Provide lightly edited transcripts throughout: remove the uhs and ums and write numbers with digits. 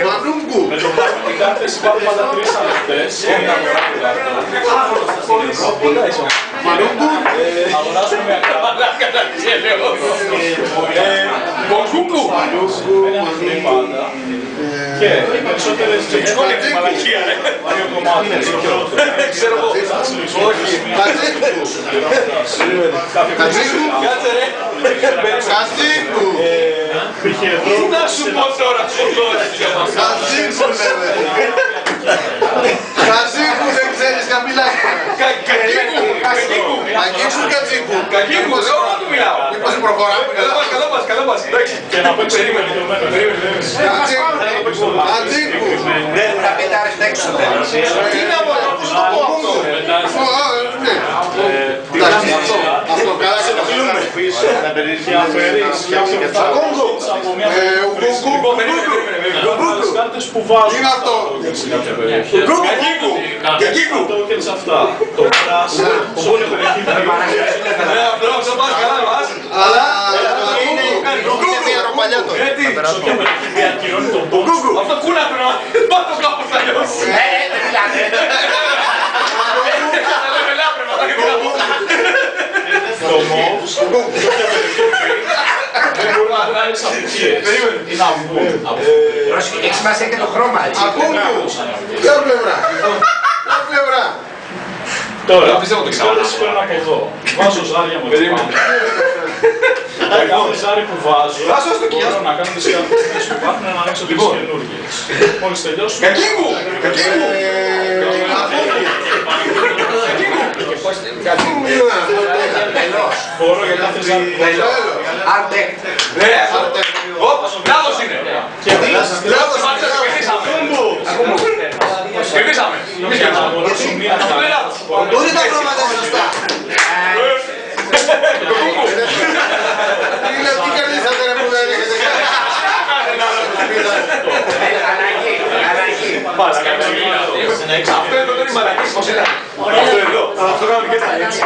Μανούγκου. Οι κάρτες υπάρχουν πάντα 3 ανοιχτές. Μανούγκου. Αγοράζουμε μια κάρτα. Μπογκούκου. Ένα ανοιχτή πάντα. Και οι περισσότερες Κατζίκου. δύο κομμάτια. Ξέρω εγώ. Όχι. Κατζίκου. Κατζίκου. Κάτσε ρε. Κατζίκου. Τι να σου πω τώρα, Κατζίκου λέμε. Κατζίκου δεν ξέρεις καμπυλάκια. Κακίκου. Κακίκου κατζίκου. Κακίκου, εγώ να του μιλάω. Μήπως προχωράμε. Καλό μας. Και να παίξει περίμενε. Κατζίκου. Ναι, θα πείτε άρεστα έξω τέλος. Τι να πω, πώς το πω αυτό. Αυτό καλά και το μιλούμε. Και αφαιρείς από μια τις κάρτες που βάζουν. Είναι αυτό. Κακίκου. Το και σε αυτά. Το πράσινο. Οπότε περιοχή Αλλά Είναι μια ροπαλιά το. και περιοχή διακυρώνει τον πόντο. Αυτό κούνα του να πάω το κάπως θα λιώσει. Δεν μιλάτε. Το μόβς. Δεν μπορεί να βγάλεις απικίες. Ή να βγουν. Πρόσεχε, έχει σημασία και το χρώμα, έτσι. ακούγου. Ποια πλευρά. Ποια πλευρά. Τώρα, πιστεύω το τις ξέρω. κάρτες παίρνω από εδώ. Βάζω ζάρια μου εδώ πάνω. Τα κάθε ζάρι που βάζω, μπορώ να κάνω τις κάρτες που υπάρχουν να ανοίξω τις καινούργιες. Μόλις τελειώσω. Κακίκου. Μπορώ για κάθε ζάρι που βάζω. Άντε. Λάθος είναι. Και Λάθος, κερδίσαμε. να αγοράσω μία κάρτα. Πού είναι τα χρώματα σωστά. Τι κερδίσατε ρε που δεν έχετε κάνει. Αλλαγή. Αυτό εδώ δεν είναι μαλακής, πώς ήταν. Αυτό εδώ. Αυτό κάνουμε και έτσι.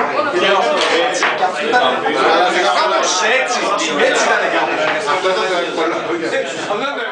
Αλλά σε Κάπως έτσι. Έτσι ήταν κάπως. αυτό ήταν το